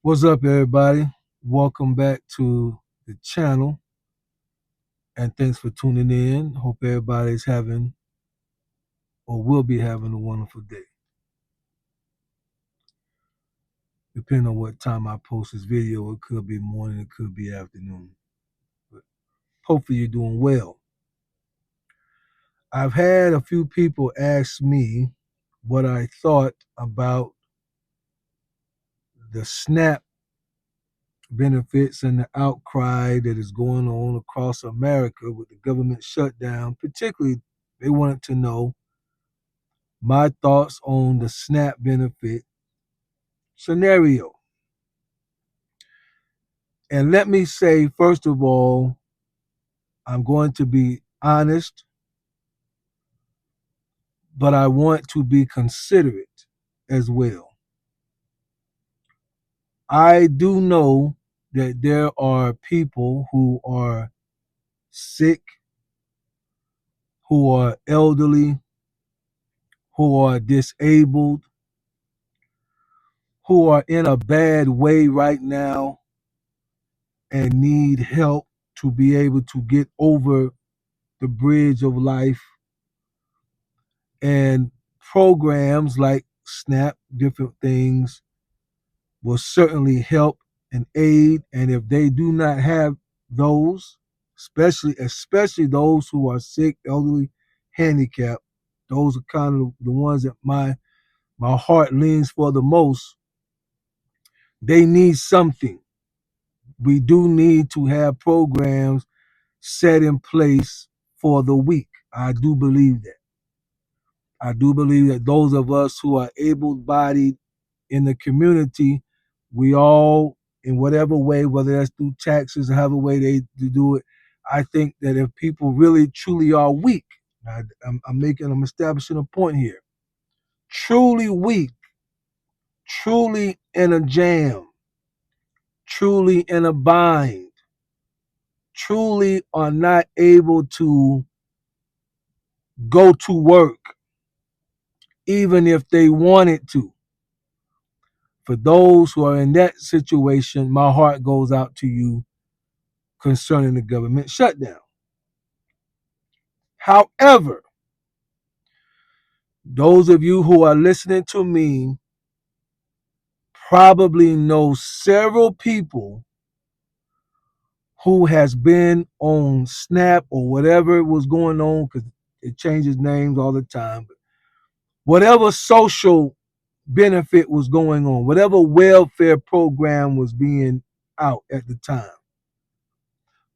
What's up, everybody? Welcome back to the channel, and thanks for tuning in. Hope everybody's having or will be having a wonderful day, depending on what time I post this video. It could be morning, it could be afternoon, but hopefully you're doing well. I've had a few people ask me what I thought about the SNAP benefits and the outcry that is going on across America with the government shutdown. Particularly, they wanted to know my thoughts on the SNAP benefit scenario. And let me say, first of all, I'm going to be honest, but I want to be considerate as well. I do know that there are people who are sick, who are elderly, who are disabled, who are in a bad way right now and need help to be able to get over the bridge of life. And programs like SNAP, different things, will certainly help and aid. And if they do not have those, especially those who are sick, elderly, handicapped, those are kind of the ones that my heart leans for the most. They need something. We do need to have programs set in place for the weak. I do believe that. I do believe that those of us who are able bodied in the community, we all, in whatever way, whether that's through taxes or however way they do it, I think that if people really truly are weak, I'm establishing a point here, truly weak, truly in a jam, truly in a bind, truly are not able to go to work, even if they wanted to. For those who are in that situation, my heart goes out to you concerning the government shutdown. However, those of you who are listening to me probably know several people who has been on SNAP or whatever was going on, because it changes names all the time. But whatever social benefit was going on, whatever welfare program was being out at the time.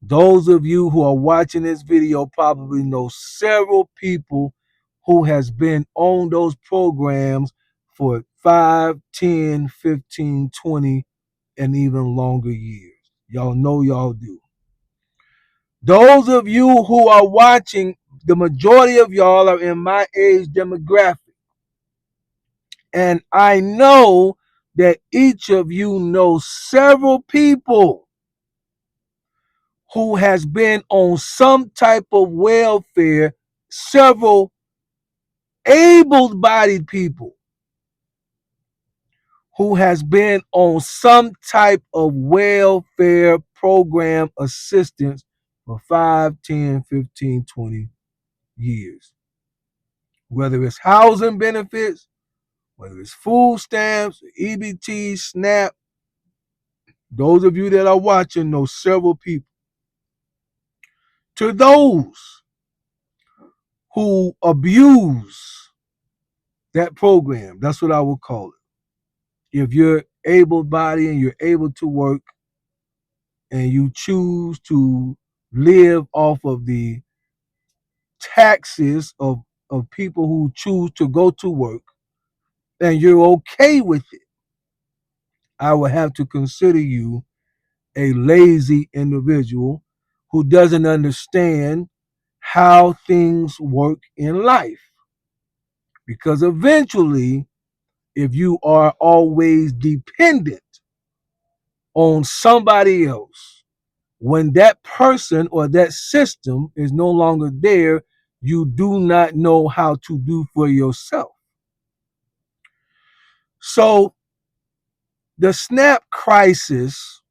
Those of you who are watching this video probably know several people who has been on those programs for 5, 10, 15, 20, and even longer years. Y'all know y'all do. Those of you who are watching, the majority of y'all are in my age demographic. And I know that each of you know several people who has been on some type of welfare, several able-bodied people who has been on some type of welfare program assistance for 5, 10, 15, 20 years. Whether it's housing benefits, whether it's food stamps, EBT, SNAP, those of you that are watching know several people. To those who abuse that program, that's what I would call it. If you're able-bodied and you're able to work and you choose to live off of the taxes of people who choose to go to work and you're okay with it, I would have to consider you a lazy individual who doesn't understand how things work in life. Because eventually, if you are always dependent on somebody else, when that person or that system is no longer there, you do not know how to do for yourself. So The SNAP crisis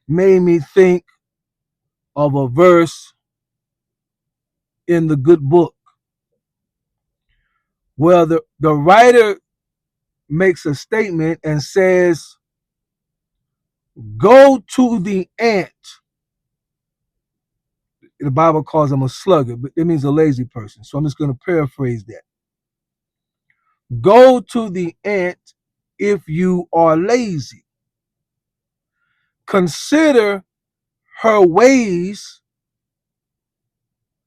made me think of a verse in the good book where the writer makes a statement and says, go to the ant. The Bible calls him a sluggard, but it means a lazy person. So I'm just going to paraphrase that. Go to the ant if you are lazy. Consider her ways,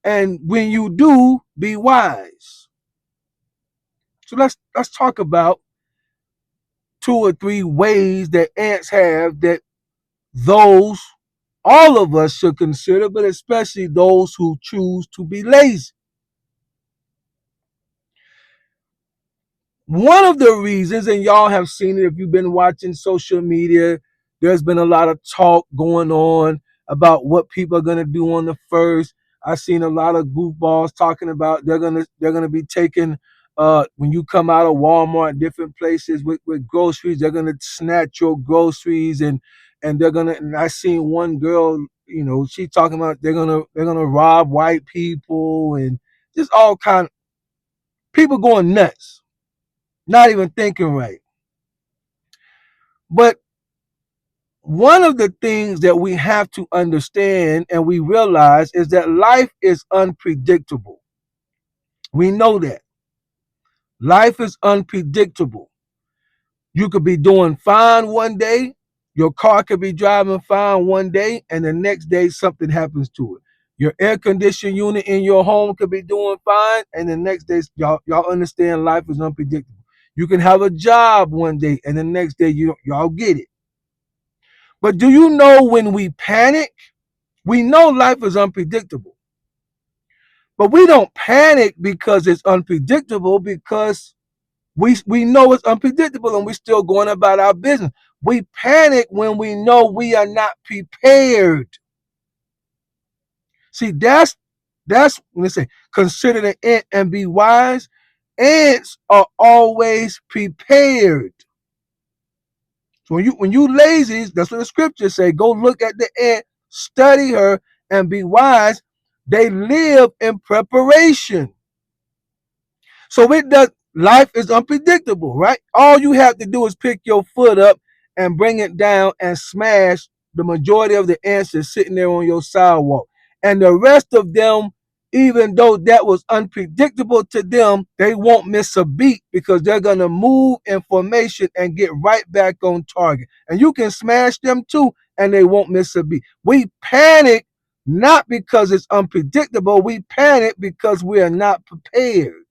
and when you do, be wise. So let's talk about two or three ways that ants have that those all of us should consider, but especially those who choose to be lazy. One of the reasons, and y'all have seen it if you've been watching social media, there's been a lot of talk going on about what people are going to do on the first. I've seen a lot of goofballs talking about they're gonna be taking when you come out of Walmart, different places with groceries, they're gonna snatch your groceries and they're gonna, and I seen one girl, she talking about they're gonna rob white people and just all kind of people going nuts, not even thinking right. But one of the things that we have to understand and we realize is that life is unpredictable. We know that. Life is unpredictable. You could be doing fine one day, your car could be driving fine one day, and the next day something happens to it. Your air conditioning unit in your home could be doing fine, and the next day, y'all understand life is unpredictable. You can have a job one day, and the next day y'all get it. But do you know when we panic? We know life is unpredictable. But we don't panic because it's unpredictable, because we know it's unpredictable and we're still going about our business. We panic when we know we are not prepared. See, that's when they say consider the ant and be wise. Ants are always prepared. So when you lazy, that's what the scriptures say. Go look at the ant, study her, and be wise. They live in preparation. So it does. Life is unpredictable, right? All you have to do is pick your foot up and bring it down and smash the majority of the ants that's sitting there on your sidewalk. And the rest of them, even though that was unpredictable to them, they won't miss a beat because they're gonna move in formation and get right back on target. And you can smash them too, and they won't miss a beat. We panic not because it's unpredictable. We panic because we are not prepared.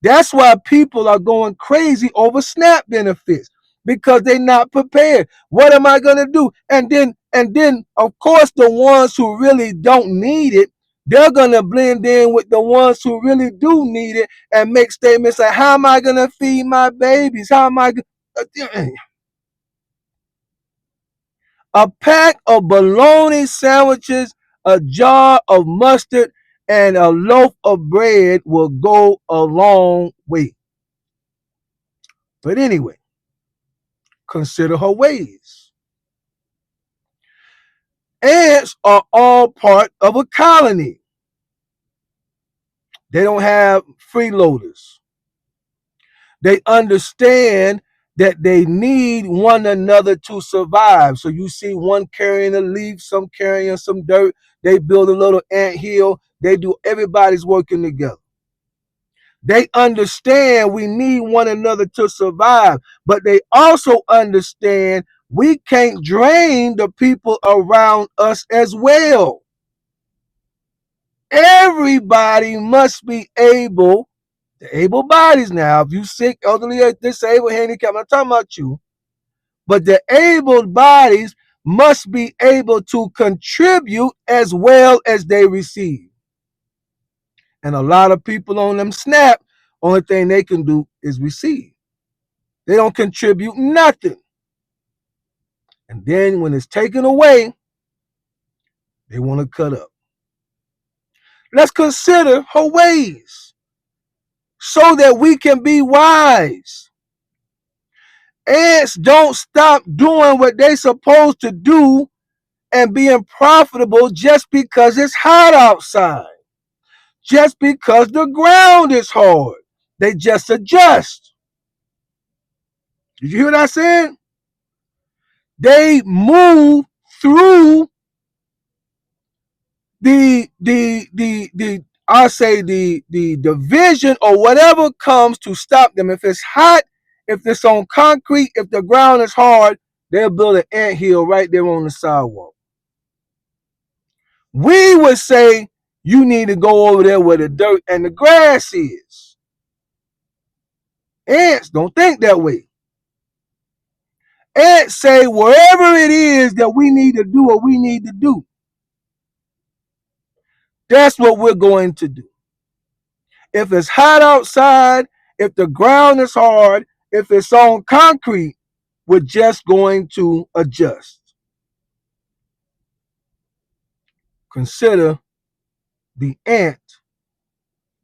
That's why people are going crazy over SNAP benefits because they're not prepared. What am I going to do? And then, of course, the ones who really don't need it, they're going to blend in with the ones who really do need it and make statements like, how am I going to feed my babies? How am I going to... A pack of bologna sandwiches, a jar of mustard, and a loaf of bread will go a long way. But anyway, consider her ways. Ants are all part of a colony. They don't have freeloaders. They understand that they need one another to survive. So you see one carrying a leaf, some carrying some dirt. They build a little ant hill. They do, everybody's working together. They understand we need one another to survive, but they also understand we can't drain the people around us as well. Everybody must be able, the able bodies now, if you sick, elderly, or disabled, handicapped, I'm not talking about you, but the able bodies must be able to contribute as well as they receive. And a lot of people on them SNAP, only thing they can do is receive. They don't contribute nothing. And then when it's taken away, they want to cut up. Let's consider her ways so that we can be wise. Ants don't stop doing what they supposed to do and being profitable just because it's hot outside, just because the ground is hard. They just adjust. Did you hear what I said? They move through the I say the division or whatever comes to stop them. If it's hot, if it's on concrete, if the ground is hard, they'll build an anthill right there on the sidewalk. We would say you need to go over there where the dirt and the grass is. Ants don't think that way. Ants say wherever it is that we need to do what we need to do, that's what we're going to do. If it's hot outside, if the ground is hard, if it's on concrete, we're just going to adjust. Consider the ant.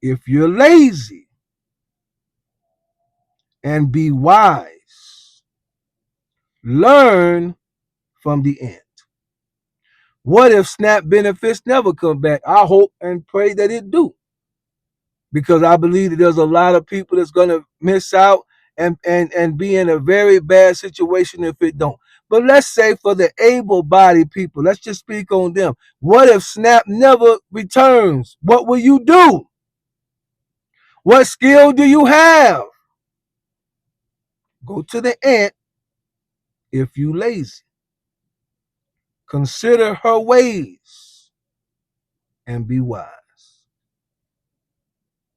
If you're lazy, and be wise, learn from the ant. What if SNAP benefits never come back? I hope and pray that it do, because I believe that there's a lot of people that's going to miss out and be in a very bad situation if it don't. But let's say for the able-bodied people, let's just speak on them. What if SNAP never returns? What will you do? What skill do you have? Go to the ant if you lazy. Consider her ways and be wise.